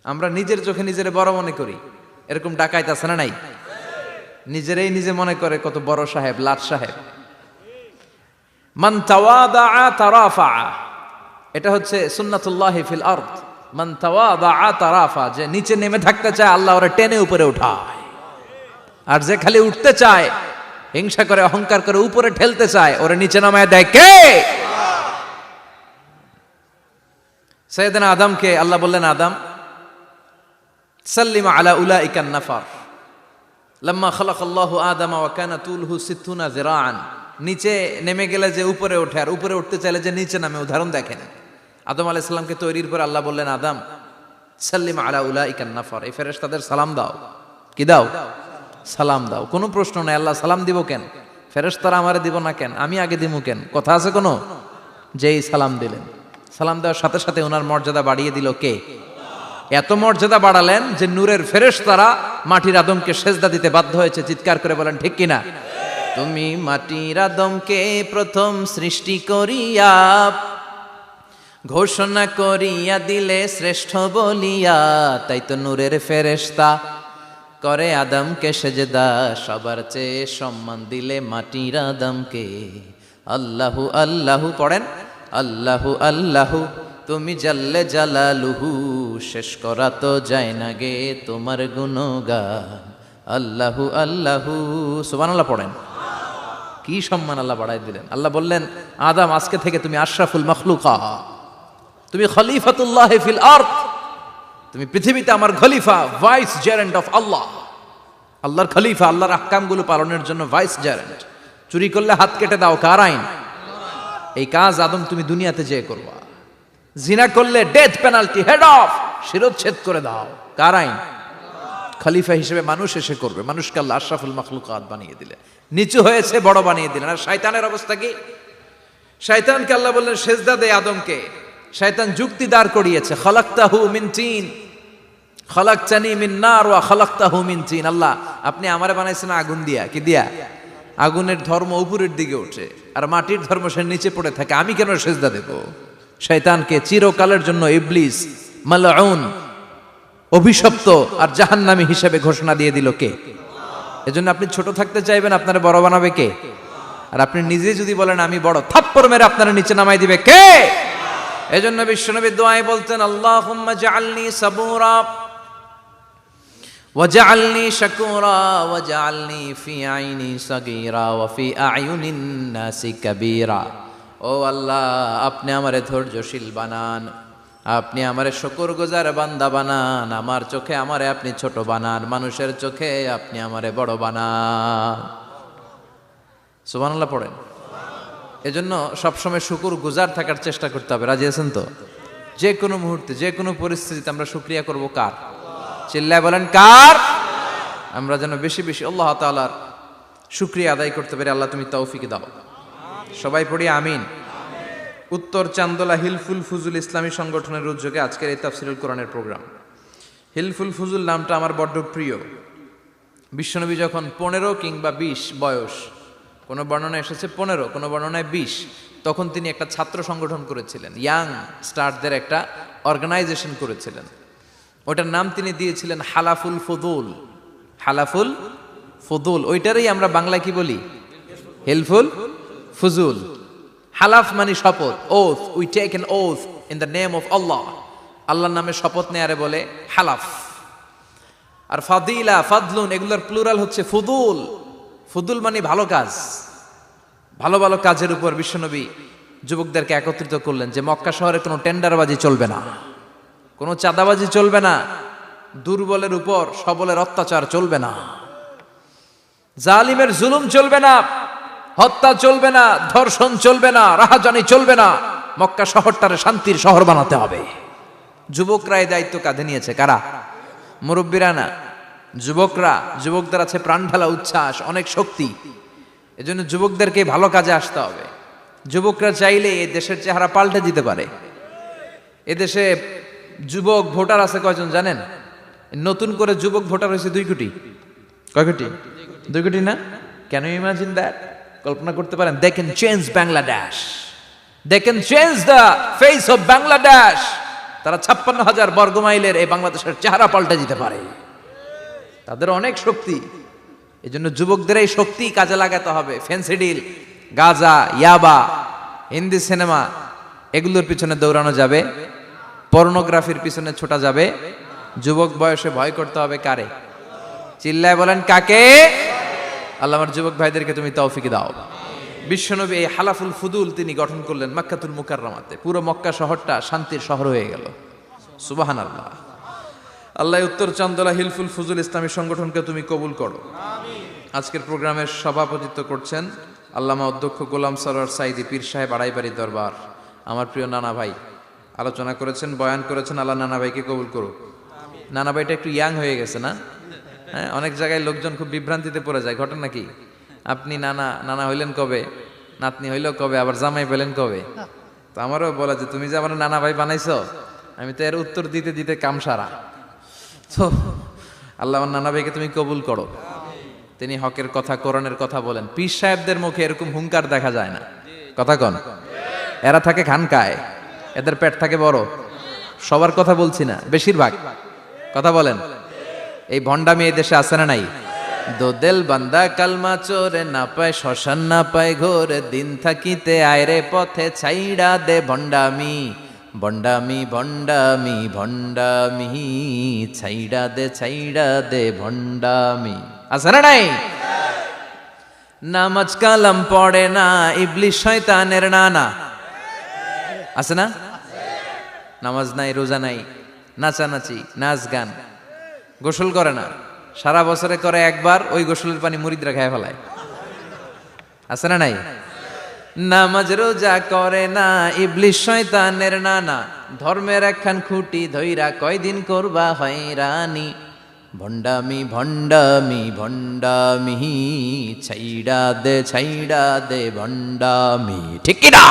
আমরা নিজের চোখে নিজের বড় মনে করি, এরকম ডাকাইত আছে না নাই? নিজেরাই নিজে মনে করে কত বড় সাহেব, লাট সাহেব। মান তাওয়াদা তারাফা, এটা হচ্ছে সুন্নাতুল্লাহি ফিল আরদ। মান তাওয়াদা তারাফা, যে নিচে নেমে থাকতে চায় আল্লাহ ওরে টেনে উপরে উঠায়, আর যে খালি উঠতে চায়, হিংসা করে অহংকার করে উপরে ঠেলতে চায়, ওরে নিচে নামায় দেয় কে? সাইয়েদনা আদমকে আল্লাহ বললেন, আদম সাল্লিমা আলা উলাইকান নাফার লাম্মা খালাকাল্লাহু আদামা ওয়া কানা তুলহু 60 যিরাআন। নিচে নেমে গেলে যে উপরে ওঠে, আর উপরে উঠতে চাইলে যে নিচে নামে, উদাহরণ দেখেন। আদম আলাইহিস সালামকে তৈরির পর আল্লাহ বললেন, আদম সাল্লিমা আলা উলাইকান নাফার, এই ফেরেশতাদের সালাম দাও। কি দাও? সালাম দাও। কোনো প্রশ্ন নাই, আল্লাহ সালাম দিব কেন? ফেরেশতারা আমারে দিব না কেন? আমি আগে দিব কেন? কথা আছে কোনো? যেই সালাম দিলেন, সালাম দেওয়ার সাথে সাথে ওনার মর্যাদা বাড়িয়ে দিল কে? এত মর্যাদা বাড়ালেন যে নূরের ফেরেশতারা মাটির আদমকে সেজদা দিতে বাধ্য হয়েছে। চিৎকার করে বলেন ঠিক কিনা? তুমি মাটির আদমকে প্রথম সৃষ্টি করিয়া ঘোষণা করিয়া দিলে শ্রেষ্ঠ বলিয়া, তাই তো নূরের ফেরেশতা করে আদমকে সেজদা। সবার চেয়ে সম্মান দিলে মাটির আদমকে। আল্লাহু আল্লাহু পড়েন, আল্লাহু আল্লাহু তুমি জাল্লে জালালুহু, শেষ করা তো যায় না গে তোমার গুণগান। আল্লাহু আল্লাহু, সুবহানাল্লাহ পড়েন। কি সম্মান আল্লাহ বাড়াই দিলেন। আল্লাহ বললেন, আদম আজকে থেকে তুমি আশরাফুল মাখলুকা, তুমি খলিফাতুল্লাহ ফিল আরদ, তুমি পৃথিবীতে আমার খলিফা, ভাইস জেরেন্ট অফ আল্লাহ। আল্লাহর খলিফা, আল্লাহর আহকামগুলো পালনের জন্য ভাইস জেরেন্ট। চুরি করলে হাত কেটে দাও, কার আইন? এই কাজ আদম তুমি দুনিয়াতে যেয়ে করবা। জিনা করলে ডেথ পেনাল্টি, হেড অফ, শিরোচ্ছেদ করে দাও, কার আইন? খলিফা হিসেবে মানুষ এসে করবে। মানুষকে আল্লাহ আশরাফুল মাখলুকাত বানিয়ে দিলেন, নিচু হয়েছে বড় বানিয়ে দিলেন। আর শয়তানের অবস্থা কি? শয়তানকে আল্লাহ বললেন সেজদা দে আদমকে। শয়তান যুক্তি দাঁড় করিয়েছে, খালাকতাহু মিন তিন খালাকতানি মিন নার ওয়া খালাকতাহু মিন তিন। আল্লাহ আপনি আমারে বানাইছেন আগুন দিয়া। কি দিয়া? আগুনের ধর্ম উপরের দিকে ওঠে, আর মাটির ধর্ম সে নিচে পড়ে থাকে, আমি কেন সেজদা দেব? শয়তানকে চিরকালের জন্য ইবলিস মালউন, অভিশপ্ত আর জাহান্নামী হিসেবে ঘোষণা দিয়ে দিল কে? এজন্য আপনি ছোট থাকতে চাইবেন, আপনারা বড় বানাবে কে? আর আপনি নিজে যদি বলেন আমি বড়, থাপ্পড় মেরে আপনারা নিচে নামাই দিবে কে? এজন্য বিশ্বনবী দোয়ায় বলতেন, আল্লাহুম্মা জাআলনি সাবুরা ওয়াজআলনি শাকুরা ওয়াজআলনি ফি আইনি সাগীরা ওয়া ফি আয়ুনিন নাসি কাবীরা। ও আল্লাহ, আপনি আমারে ধৈর্যশীল বানান, আপনি আমারে শুকরগুজার বান্দা বানান, আমার চোখে আমারে আপনি ছোট বানান, মানুষের চোখে আপনি আমারে বড় বানান। সুবহানাল্লাহ পড়েন। এজন্য সবসময় শুকরগুজার থাকার চেষ্টা করতে হবে। রাজি আছেন তো? যে কোনো মুহূর্তে, যে কোনো পরিস্থিতিতে আমরা শুকরিয়া করব কার? চিল্লায় বলেন কার? আমরা যেন বেশি বেশি আল্লাহ তাআলার শুকরিয়া আদায় করতে পারি। আল্লাহ তুমি তৌফিক দাও। সবাই পড়ি আমিন। উত্তর চান্দোলা হিলফুল ফুজুল ইসলামী সংগঠনের উদ্যোগে আজকের এই তাফসীরুল কোরআনের প্রোগ্রাম। হিলফুল ফুজুল নামটা আমার বড্ড প্রিয়। বিশ্বনবী যখন 15 কিংবা 20 বয়স, কোনো বর্ণনায় এসেছে 15, কোনো বর্ণনায় 20, তখন তিনি একটা ছাত্র সংগঠন করেছিলেন, ইয়াং স্টারদের একটা অর্গানাইজেশন করেছিলেন। ওটার নাম তিনি দিয়েছিলেন হালাফুল ফুদুল। হালাফুল ফুদুল, ওইটারই আমরা বাংলায় কি বলি? হিলফুল ফুজুল। হালাফ মানে শপথ, oath, we take an oath in the name of Allah. আল্লাহর নামে শপথ নেয়ারে বলে হালাফ। আর ফাদিলা, ফাদলুন, এগুলোর প্লুরাল হচ্ছে ফুদুল। ফুদুল মানে ভালো কাজ। ভালো ভালো কাজের উপর বিশ্বনবী যুবকদেরকে একত্রিত করলেন যে মক্কা শহরে কোনো টেন্ডারবাজি চলবে না, কোনো চাঁদাবাজি চলবে না, দুর্বলের উপর সবলের অত্যাচার চলবে না, জালিমের জুলুম চলবে না, হত্যা চলবে না, ধর্ষণ চলবে না, রাহাজানি চলবে না। মক্কা শহরটারে শান্তির শহর বানাতে হবে। যুবকরা এই দায়িত্ব কাঁধে নিয়েছে। কারা? মুরব্বীরা না, যুবকরা। যুবকদের আছে প্রাণ ঢালা উচ্ছ্বাস, অনেক শক্তি। এজন্য যুবকদেরকে ভালো কাজে আসতে হবে। যুবকরা চাইলে এই দেশের চেহারা পাল্টে দিতে পারে। এদেশে যুবক ভোটার আছে কয়জন জানেন? নতুন করে যুবক ভোটার হয়েছে 2 কোটি। কয় কোটি? 2 কোটি না? Can you imagine that? কল্পনা করতে পারেন? They can change Bangladesh, they can change the face of Bangladesh. তারা 56,000 বর্গ মাইলের এই বাংলাদেশের চেহারা পাল্টে দিতে পারে। তাদের অনেক শক্তি। এই জন্য যুবকদের এই শক্তি কাজে লাগাতে হবে। ফেন্সিডিল, গাঁজা, ইয়াবা, হিন্দি সিনেমা এগুলোর পিছনে দৌড়ানো যাবে, পর্নোগ্রাফির পিছনে ছোটা যাবে। যুবক বয়সে ভয় করতে হবে কারে? চিল্লায় বলেন কাকে? আল্লাহ আমার যুবক ভাইদেরকে তুমি তৌফিক দাও। বিশ্বনবী এই হালাফুল ফুদুল তিনি গঠন করলেন মক্কাতুল মুকাররমাতে। পুরো মক্কা শহরটা শান্তির শহর হয়ে গেল। সুবহানাল্লাহ। আল্লাহ উত্তর চান্দলা হিলফুল ফুজুল ইসলামী সংগঠনকে তুমি কবুল করো। আজকের প্রোগ্রামের সভাপতিত্ব করছেন আল্লামা অধ্যক্ষ গোলাম সরোয়ার সাইদি পীর সাহেব আড়াইবাড়ি দরবার। আমার প্রিয় নানা ভাই আলোচনা করেছেন, বয়ান করেছেন। আল্লাহ নানা ভাইকে কবুল করো। নানা ভাইটা একটু ইয়াং হয়ে গেছে না? হ্যাঁ, অনেক জায়গায় লোকজন খুব বিভ্রান্তিতে পড়ে যায়। ঘটনা কি? আপনি নানা হইলেন কবে, নাতনি হইল কবে, আবার জামাই পেলেন কবে? তো আমারও বলা যে তুমি যে আমার নানা ভাই বানাইছো, আমি তো এর উত্তর দিতে দিতে কাম সারা। তো আল্লাহ আমার নানা ভাইকে তুমি কবুল করো। তিনি হকের কথা, কোরআনের কথা বলেন। পীর সাহেবদের মুখে এরকম হুঙ্কার দেখা যায় না। কথা কন। এরা থাকে খানকায়, এদের পেট থাকে বড়। সবার কথা বলছি না, বেশিরভাগ কথা বলেন। এই ভণ্ডামি এই দেশে আছে না নাই? দোদেল বান্দা কালমা চোরে, না পায় শ্মশান না পায় ঘোরে, দিন থাকিতে আয়রে পথে ছাইড়া দে ভণ্ডামি, ভণ্ডামি ভণ্ডামি ভণ্ডামি, ছাইড়া দে ভণ্ডামি। আছে না নাই? নামাজ কালাম পড়ে না, ইবলিশ শয়তানের নানা। আছে না? নামাজ নাই, রোজা নাই, নাচানাচি, নাচ গান, গোসল করে না, সারা বছরে করে একবার, ওই গোসলের পানি মুরিদরা খায় ফেলায়। আছে না নাই? নামাজ রোজা করে না, ইবলিশ শয়তানের নানা, ধর্মের একখান খুঁটি ধইরা কয়দিন করবা হয়রানি, ভণ্ডামি ভণ্ডামি ভণ্ডামি, ছাইড়া দে ভণ্ডামি। ঠিক কি না?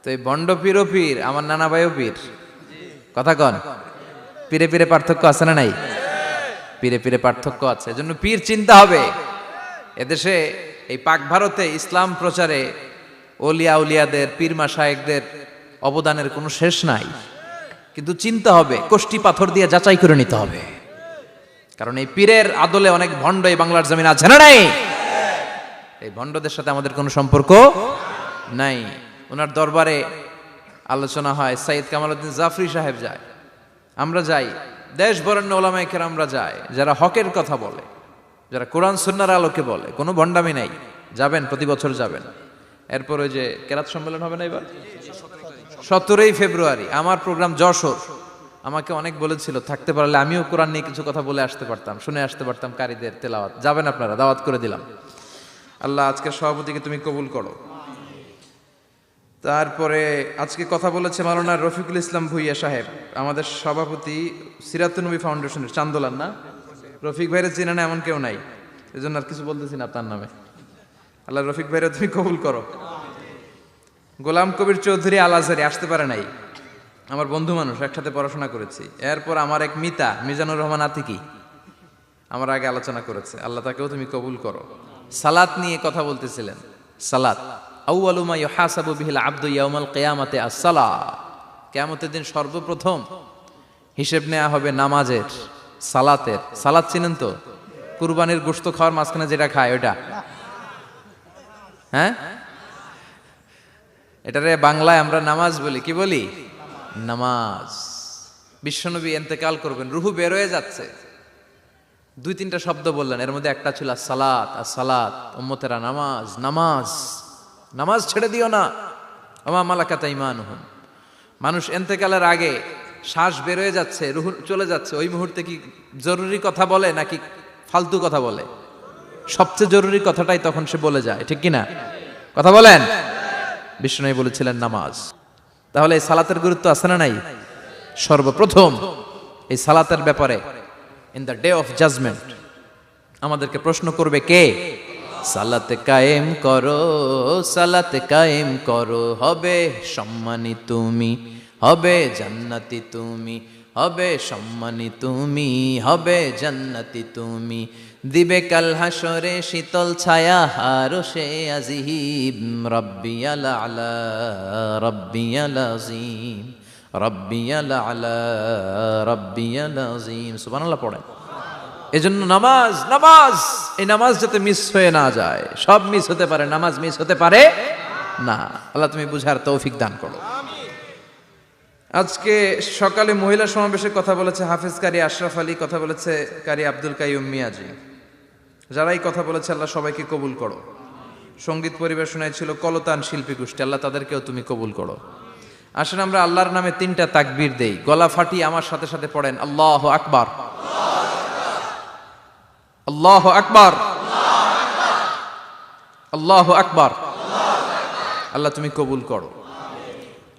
তো এই বন্ড পীরও পীর, আমার নানা ভাইও পীর। কথা কন। পীরে পীরে পার্থক্য আছে না নাই? পীরে পীরে পার্থক্য আছে। এজন্য পীর চিন্তা হবে। এদেশে এই পাক ভারতে ইসলাম প্রচারে ওলিয়া উলিয়াদের, পীর মাশায়েখদের অবদানের কোনো শেষ নাই। কিন্তু চিন্তা হবে, কষ্টি পাথর দিয়ে যাচাই করে নিতে হবে। কারণ এই পীরের আদলে অনেক ভণ্ড এই বাংলার জমিন আছে না নাই? এই ভণ্ডদের সাথে আমাদের কোনো সম্পর্ক নাই। ওনার দরবারে আলোচনা হয়, সাইয়্যিদ কামালউদ্দিন জাফরি সাহেব যায়, আমরা যাই, দেশ বরেণ্য ওলামায়ে কেরামরা যায়, যারা হকের কথা বলে, যারা কোরআন সুন্নাহর আলোকে বলে। কোনো ভণ্ডামি নাই। যাবেন, প্রতি বছর যাবেন। এরপর ওই যে কেরাত সম্মেলন হবে না এবার 17ই ফেব্রুয়ারি, আমার প্রোগ্রাম যশোর। আমাকে অনেক বলেছিল থাকতে পারলে আমিও কোরআন নিয়ে কিছু কথা বলে আসতে পারতাম, শুনে আসতে পারতাম কারীদের তেলাওয়াত। যাবেন আপনারা, দাওয়াত করে দিলাম। আল্লাহ আজকের সভাপতিকে তুমি কবুল করো। তারপরে আজকে কথা বলেছে মাওলানা রফিকুল ইসলাম ভুইয়া সাহেব, আমাদের সভাপতি সিরাতুন নবী ফাউন্ডেশনের চান্দোলার। না, রফিক ভাইরে চিনে না এমন কেউ নাই, এজন্য আর কিছু বলতেছি না আপনার নামে। আল্লাহ রফিক ভাইরে তুমি কবুল করো। গোলাম কবির চৌধুরী আল আজহারি আসতে পারে নাই, আমার বন্ধু মানুষ, একসাথে পড়াশোনা করেছি। এরপর আমার এক মিতা মিজানুর রহমান আতিকি আমার আগে আলোচনা করেছে, আল্লাহ তাকেও তুমি কবুল করো। সালাত নিয়ে কথা বলতেছিলেন। সালাত আউয়ালু মা ইউহাসাবু বিহিল আবদু ইয়াউমাল কিয়ামাতি আস-সালাহ। কিয়ামতের দিন সর্বপ্রথম হিসেব নেওয়া হবে নামাজের, সালাতের। সালাত চিনেন তো? কুরবানির গোশত খাওয়ার মাঝখানে যেটা খায় ওটা, হ্যাঁ, এটারে বাংলায় আমরা নামাজ বলি। কি বলি? নামাজ। বিশ্বনবী ইন্তেকাল করবেন, রুহু বের হয়ে যাচ্ছে, 2-3টা শব্দ বললেন, এর মধ্যে একটা ছিল সালাত। আর সালাত, উম্মতেরা নামাজ, নামাজ, নামাজ ছেড়ে দিও না। ওমা মালাকাত আইমানুহুম। মানুষ ইন্তেকালের আগে শ্বাস বের হয়ে যাচ্ছে, রুহু চলে যাচ্ছে, ওই মুহূর্তে কি জরুরি কথা বলে নাকি ফালতু কথা বলে? সবচেয়ে জরুরি কথাটাই তখন সে বলে যায়, ঠিক কিনা? কথা বলেন। বিষ্ণু বলেছিলেন নামাজ। তাহলে এই সালাতের গুরুত্ব আছে না নাই? সর্বপ্রথম এই সালাতের ব্যাপারে in the day of judgement আমাদেরকে প্রশ্ন করবে কে? সালাত কায়েম করো, সালাত কায়েম করো, হবে সম্মানী তুমি, হবে জান্নাতি তুমি, হবে সম্মানী তুমি, হবে জান্নাতি তুমি, দিবে কাল হাসরে শীতল ছায়া আরশে আজিম। রব্বিয়াল আলা রব্বিয়াল আযীম রব্বিয়াল আলা রব্বিয়াল আযীম। সুবহানাল্লাহ পড়েন। এজন্য নামাজ নামাজ এই নামাজ যাতে মিস হয়ে না যায়। সব মিস হতে পারে, নামাজ মিস হতে পারে না। আল্লাহ তুমি বুঝার তৌফিক দান করো। আজকে সকালে মহিলা সমাবেশে কথা বলেছে হাফেজ কারি আশরাফ আলী, কথা বলেছে কারি আব্দুল কাইয়ুম মিয়াজি। যারাই কথা বলেছে আল্লাহ সবাইকে কবুল করো। সঙ্গীত পরিবেশনায় ছিল কলতান শিল্পী গোষ্ঠী, আল্লাহ তাদেরকেও তুমি কবুল করো। আসেন আমরা আল্লাহর নামে 3টা তাকবীর দেই, গলা ফাটিয়ে আমার সাথে সাথে পড়েন আল্লাহু আকবার, আল্লাহু আকবার, আল্লাহু আকবার। আল্লাহ তুমি কবুল করো।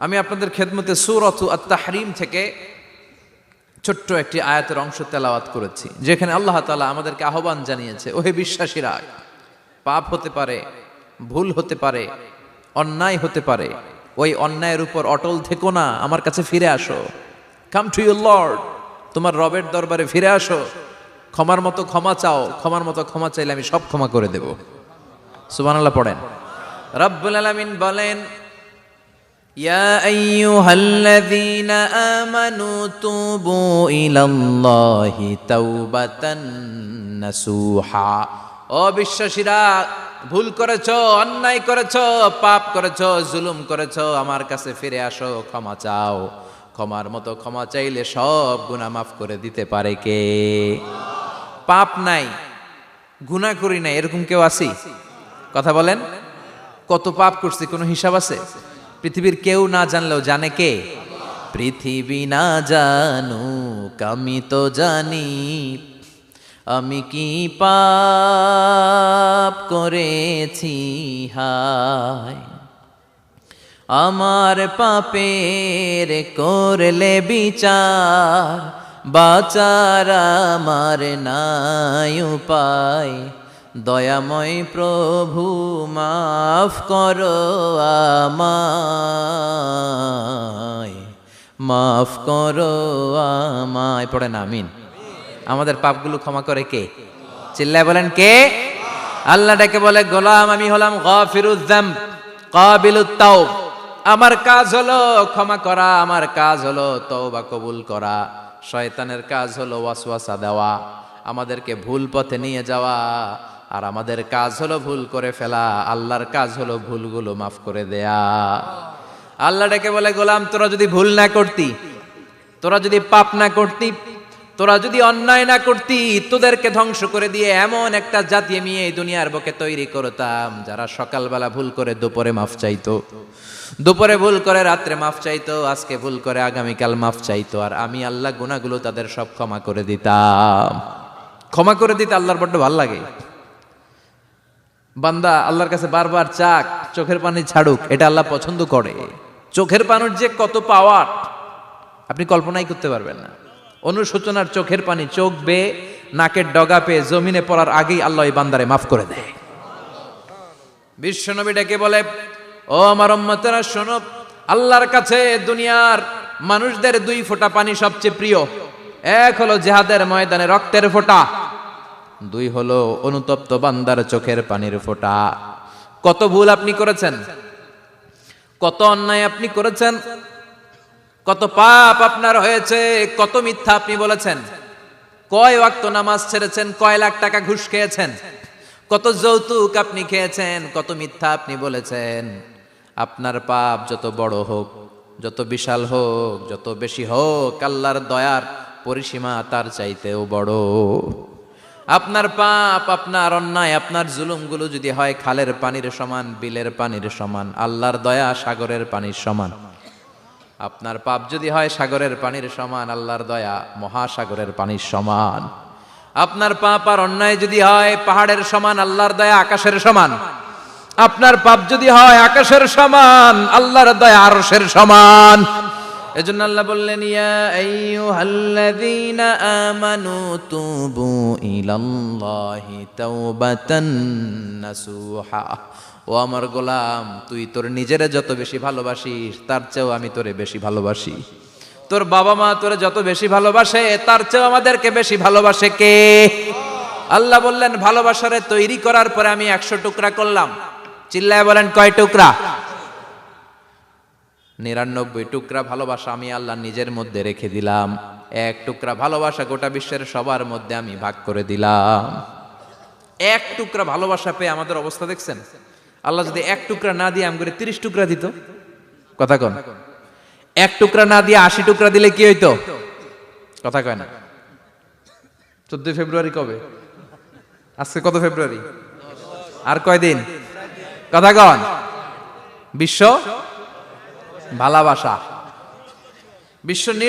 আমি আপনাদের খেদমতে সূরাতু আত-তাহরিম থেকে ছোট্ট একটি আয়াতের অংশ তেলাওয়াত করেছি, যেখানে আল্লাহ তাআলা আমাদেরকে আহ্বান জানিয়েছে, ওহে বিশ্বাসীরা, পাপ হতে পারে, ভুল হতে পারে, অন্যায় হতে পারে, ওই অন্যায়ের উপর অটল থেকো না, আমার কাছে ফিরে আসো। কাম টু ইউর লর্ড, তোমার রবের দরবারে ফিরে আসো, ক্ষমার মতো ক্ষমা চাও, ক্ষমার মতো ক্ষমা চাইলে আমি সব ক্ষমা করে দেব। সুবহানাল্লাহ পড়েন। রব্বুল আলামিন বলেন, ইয়া আইয়ুহাল্লাযীনা আমানু তুবু ইলাল্লাহি তাওবাতান নাসুহা। ও বিশ্বাসীরা, ভুল করেছো, অন্যায় করেছো, পাপ করেছো, জুলুম করেছো, আমার কাছে ফিরে আসো, ক্ষমা চাও। ক্ষমার মতো ক্ষমা চাইলে সব গুনাহ মাফ করে দিতে পারে কে? পাপ নাই, গুনাহ করি নাই, এরকম কেউ আছি? কথা বলেন। কত পাপ করছি কোনো হিসাব আছে? পৃথিবীর কেউ না জানলেও জানে কে? পৃথিবী না জানুক আমি তো জানি, আমি কি পাপ করেছি হায়। আমার পাপের করলে বিচার, বাঁচার আমার নাই উপায়। দয়াময় প্রভু মাফ করো আমায়, মাফ করো আমায়। পড়েন আমিন। আমাদের পাপগুলো ক্ষমা করে কে? চিল্লায় বলেন কে? আল্লাহ ডেকে বলে, গোলাম আমি হলাম গাফিরুয যামব কাবিলুত তাওব। আমার কাজ হলো ক্ষমা করা, আমার কাজ হলো তওবা কবুল করা। শয়তানের কাজ হলো ওয়াসওয়াসা দেওয়া, আমাদেরকে ভুল পথে নিয়ে যাওয়া। আর আমাদের কাজ হলো ভুল করে ফেলা, আল্লাহর কাজ হলো ভুলগুলো মাফ করে দেয়া। আল্লাহ ডেকে বলে, গোলাম তোরা যদি ভুল না করতি, তোরা যদি পাপ না করতি, তোরা যদি অন্যায় না করতি, তোদেরকে ধ্বংস করে দিয়ে এমন একটা জাতি আমি এই দুনিয়ার বুকে তৈরি করতাম, যারা সকালবেলা ভুল করে দুপুরে মাফ চাইতো, দুপুরে ভুল করে রাত্রে মাফ চাইতো, আজকে ভুল করে আগামীকাল মাফ চাইতো। আর আমি আল্লাহ গুনাহগুলো তাদের সব ক্ষমা করে দিতাম। ক্ষমা করে দিতে আল্লাহর বড্ড ভালো লাগে। বান্দা আল্লাহর কাছে বারবার চাক, চোখের পানি ছাড়ুক, এটা আল্লাহ পছন্দ করে। চোখের পানির যে কত পাওয়ার আপনি কল্পনাই করতে পারবেন না। অনুশোচনার চোখের পানি, চোখ বেয়ে নাকের ডগা পেয়ে জমিনে পড়ার আগেই আল্লাহ এই বান্দারে মাফ করে দেয়। বিশ্বনবী ডেকে বলে, ও আমার উম্মতেরা শোনো, আল্লাহর কাছে দুনিয়ার মানুষদের 2 ফোঁটা পানি সবচেয়ে প্রিয়। এক হলো জিহাদের ময়দানে রক্তের ফোঁটা, 2 হলো অনুতপ্ত বান্দার চোখের পানির ফোঁটা। কত ভুল আপনি করেছেন, কত অন্যায় আপনি করেছেন, কত পাপ আপনার হয়েছে, কত মিথ্যা আপনি বলেছেন, কয় ওয়াক্ত নামাজ ছেড়েছেন, কয় লাখ টাকা ঘুষ খেয়েছেন, কত যৌতুক আপনি খেয়েছেন, কত মিথ্যা আপনি বলেছেন। আপনার পাপ যত বড় হোক, যত বিশাল হোক, যত বেশি হোক, আল্লাহর দয়ার পরিসীমা তার চাইতেও বড়। আপনার পাপ, আপনার অন্যায়, আপনার জুলুমগুলো যদি হয় খালের পানির সমান, বিলের পানির সমান, আল্লাহর দয়া সাগরের পানির সমান। আপনার পাপ যদি হয় সাগরের পানির সমান, আল্লাহর দয়া মহাসাগরের পানির সমান। আপনার পাপ আর অন্যায় যদি হয় পাহাড়ের সমান, আল্লাহর দয়া আকাশের সমান। আপনার পাপ যদি হয় আকাশের সমান, আল্লাহর দয়া আরশের সমান। এজন্য আল্লাহ বললেন, ইয়া আইয়ুহাল্লাযীনা আমানু তুবু ইলাল্লাহি তাওবাতান নাসুহা। ও আমার গোলাম, তুই তোর নিজেরে যত বেশি ভালোবাসিস, তার চেয়েও আমি তোরে বেশি ভালোবাসি। তোর বাবা মা তোরে যত বেশি ভালোবাসে তার চেয়ে আমাদেরকে বেশি ভালোবাসে কে? আল্লাহ বললেন ভালোবাসারে তৈরি করার পরে আমি 100 টুকরা করলাম। চিল্লায় বলেন কয় টুকরা? 99 টুকরা ভালোবাসা আমি আল্লাহ নিজের মধ্যে রেখে দিলাম। 1 টুকরা ভালোবাসা গোটা বিশ্বের সবার মধ্যে আমি ভাগ করে দিলাম। 1 টুকরা ভালোবাসা পেয়ে আমাদের অবস্থা দেখছেন? আল্লাহ যদি 1 টুকরা না দিয়ে আমি করে 30 টুকরা দিত, কথা কন, 1 টুকরা না দিয়ে 80 টুকরা দিলে কি হইতো? কথা কয় না। 14 ফেব্রুয়ারি কবে? আজকে কত ফেব্রুয়ারি? আর কয়দিন? কথা কন। বিশ্ব ভালোবাসা, বিশ্ব